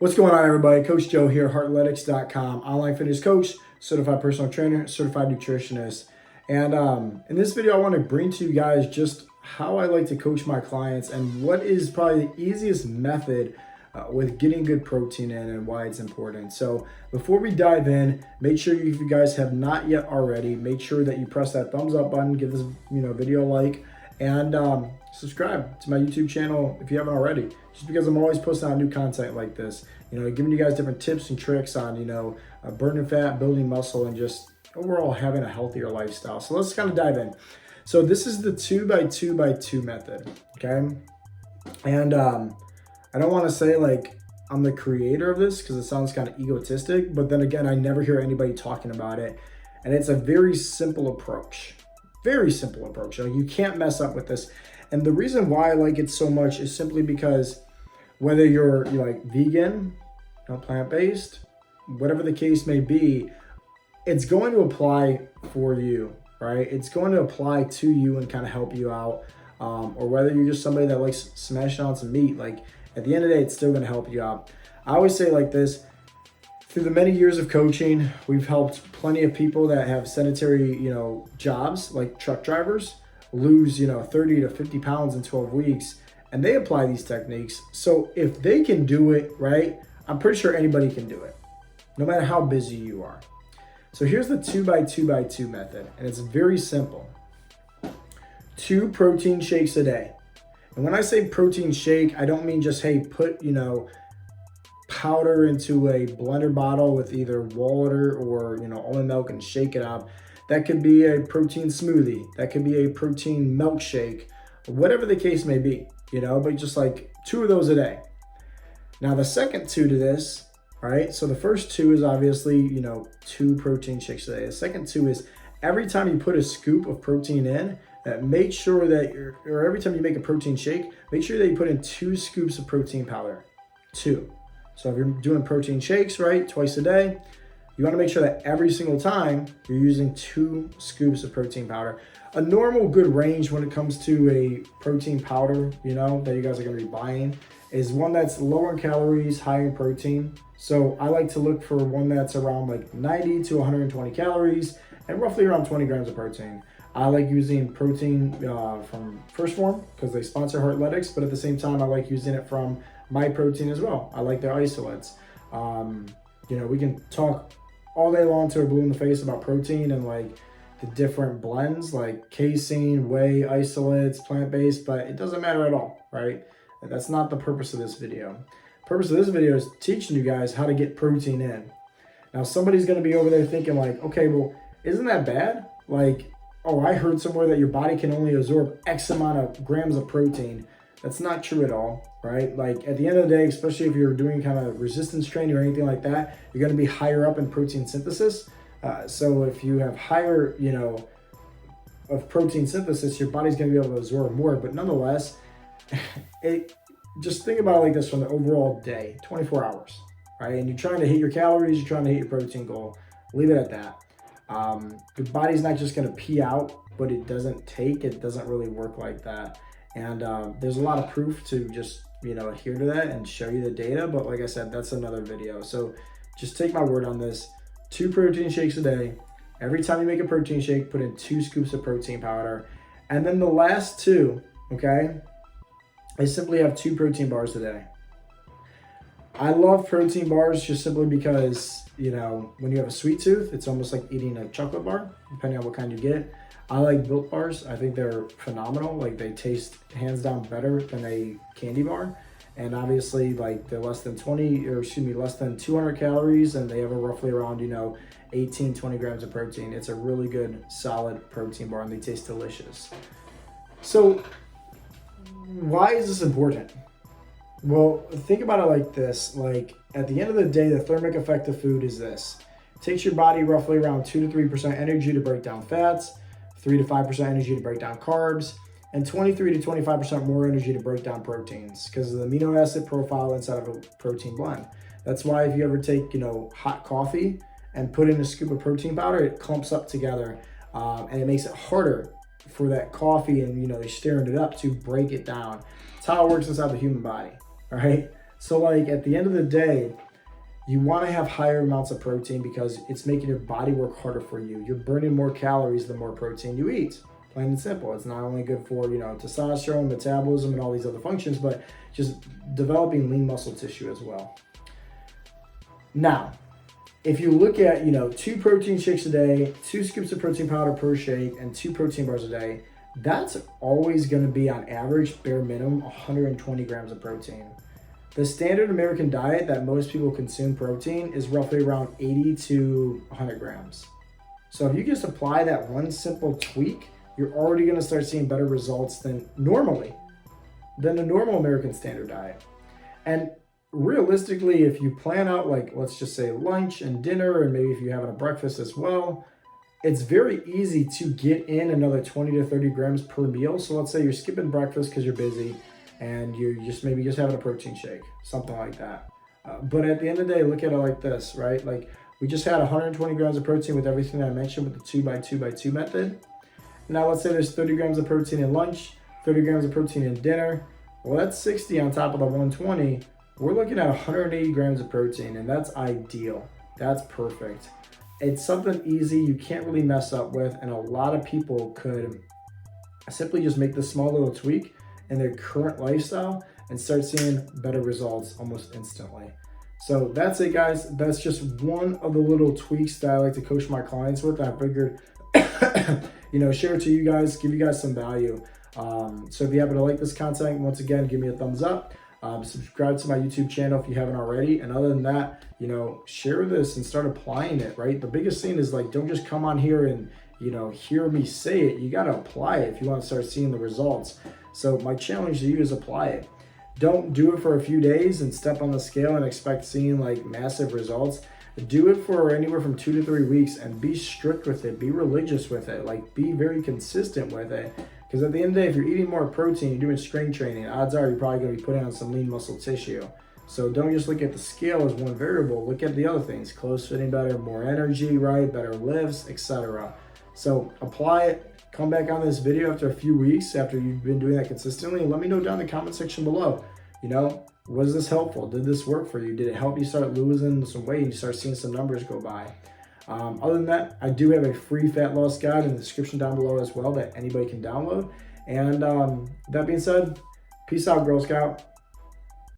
What's going on, everybody? Coach Joe here, Heartletics.com, online fitness coach, certified personal trainer, certified nutritionist. And in this video, I want to bring to you guys just how I like to coach my clients and what is probably the easiest method with getting good protein in and why it's important. So before we dive in, make sure if you guys have not yet already, make sure that you press that thumbs up button, give this video a like, and subscribe to my YouTube channel if you haven't already, just because I'm always posting out new content like this, giving you guys different tips and tricks on, burning fat, building muscle, and just overall having a healthier lifestyle. So let's kind of dive in. So this is the 2x2x2 method, okay? And I don't want to say like I'm the creator of this because it sounds kind of egotistic, but then again, I never hear anybody talking about it. And it's a very simple approach. Very simple approach. You can't mess up with this. And the reason why I like it so much is simply because whether you're like vegan, plant-based, whatever the case may be, it's going to apply for you, right? It's going to apply to you and kind of help you out. Or whether you're just somebody that likes smashing on some meat, like at the end of the day, it's still going to help you out. I always say like this: through the many years of coaching, we've helped plenty of people that have sedentary, jobs like truck drivers lose, 30 to 50 pounds in 12 weeks, and they apply these techniques. So if they can do it, right, I'm pretty sure anybody can do it, no matter how busy you are. So here's the 2x2x2 method, and it's very simple. 2 protein shakes a day. And when I say protein shake, I don't mean just, hey, put, powder into a blender bottle with either water or, almond milk and shake it up. That could be a protein smoothie. That could be a protein milkshake, whatever the case may be, but just like 2 of those a day. Now the second 2 to this, right? So the first 2 is obviously, 2 protein shakes a day. The second 2 is every time you put a scoop of protein in, make sure that or every time you make a protein shake, make sure that you put in 2 scoops of protein powder. 2. So if you're doing protein shakes, right, twice a day, you want to make sure that every single time you're using 2 scoops of protein powder. A normal good range when it comes to a protein powder, that you guys are going to be buying is one that's lower in calories, high in protein. So I like to look for one that's around like 90 to 120 calories and roughly around 20 grams of protein. I like using protein from First Form because they sponsor Heartletics, but at the same time, I like using it from My Protein as well. I like their isolates. We can talk all day long to a blue in the face about protein and like the different blends like casein, whey, isolates, plant-based, but it doesn't matter at all, right? That's not the purpose of this video. The purpose of this video is teaching you guys how to get protein in. Now, somebody's going to be over there thinking like, okay, well, isn't that bad? Like, oh, I heard somewhere that your body can only absorb X amount of grams of protein. That's not true at all, right? Like at the end of the day, especially if you're doing kind of resistance training or anything like that, you're going to be higher up in protein synthesis. So if you have higher, of protein synthesis, your body's going to be able to absorb more. But nonetheless, just think about it like this: from the overall day, 24 hours, right? And you're trying to hit your calories, you're trying to hit your protein goal. Leave it at that. Your body's not just going to pee out, but it doesn't really work like that. And there's a lot of proof to just, adhere to that and show you the data. But like I said, that's another video. So just take my word on this. 2 protein shakes a day. Every time you make a protein shake, put in 2 scoops of protein powder. And then the last 2, okay, I simply have 2 protein bars a day. I love protein bars just simply because, when you have a sweet tooth, it's almost like eating a chocolate bar, depending on what kind you get. I like Built bars. I think they're phenomenal. Like they taste hands down better than a candy bar. And obviously like they're less than 200 calories, and they have a roughly around, 18, 20 grams of protein. It's a really good, solid protein bar, and they taste delicious. So why is this important? Well, think about it like this. Like at the end of the day, the thermic effect of food is this. It takes your body roughly around 2 to 3% energy to break down fats, 3 to 5% energy to break down carbs, and 23 to 25% more energy to break down proteins because of the amino acid profile inside of a protein blend. That's why if you ever take, hot coffee and put in a scoop of protein powder, it clumps up together and it makes it harder for that coffee and, they're stirring it up to break it down. It's how it works inside the human body, all right? So like at the end of the day, you want to have higher amounts of protein because it's making your body work harder for you. You're burning more calories the more protein you eat. Plain and simple. It's not only good for, testosterone, metabolism, and all these other functions, but just developing lean muscle tissue as well. Now, if you look at, 2 protein shakes a day, 2 scoops of protein powder per shake, and 2 protein bars a day, that's always going to be on average, bare minimum, 120 grams of protein. The standard American diet that most people consume protein is roughly around 80 to 100 grams. So if you just apply that one simple tweak, you're already going to start seeing better results than the normal American standard diet. And realistically, if you plan out let's just say lunch and dinner, and maybe if you're having a breakfast as well, it's very easy to get in another 20 to 30 grams per meal. So let's say you're skipping breakfast because you're busy and you're just having a protein shake, something like that. But at the end of the day, look at it like this, right? Like we just had 120 grams of protein with everything I mentioned with the 2x2x2 method. Now let's say there's 30 grams of protein in lunch, 30 grams of protein in dinner. Well, that's 60 on top of the 120. We're looking at 180 grams of protein, and that's ideal. That's perfect. It's something easy you can't really mess up with, and a lot of people could simply just make this small little tweak in their current lifestyle and start seeing better results almost instantly. So that's it, guys. That's just one of the little tweaks that I like to coach my clients with. I figured, share it to you guys, give you guys some value. So if you happen to like this content, once again, give me a thumbs up. Subscribe to my YouTube channel if you haven't already. And other than that, share this and start applying it, right? The biggest thing is don't just come on here and, hear me say it. You got to apply it if you want to start seeing the results. So my challenge to you is apply it. Don't do it for a few days and step on the scale and expect seeing massive results. Do it for anywhere from 2 to 3 weeks and be strict with it. Be religious with it. Be very consistent with it. Because at the end of the day, if you're eating more protein, you're doing strength training, odds are you're probably going to be putting on some lean muscle tissue. So don't just look at the scale as one variable. Look at the other things. Clothes fitting better, more energy, right? Better lifts, etc. So apply it. Come back on this video after a few weeks, after you've been doing that consistently, and let me know down in the comment section below. Was this helpful? Did this work for you? Did it help you start losing some weight and you start seeing some numbers go by? Other than that, I do have a free fat loss guide in the description down below as well that anybody can download. And that being said, peace out, Girl Scout.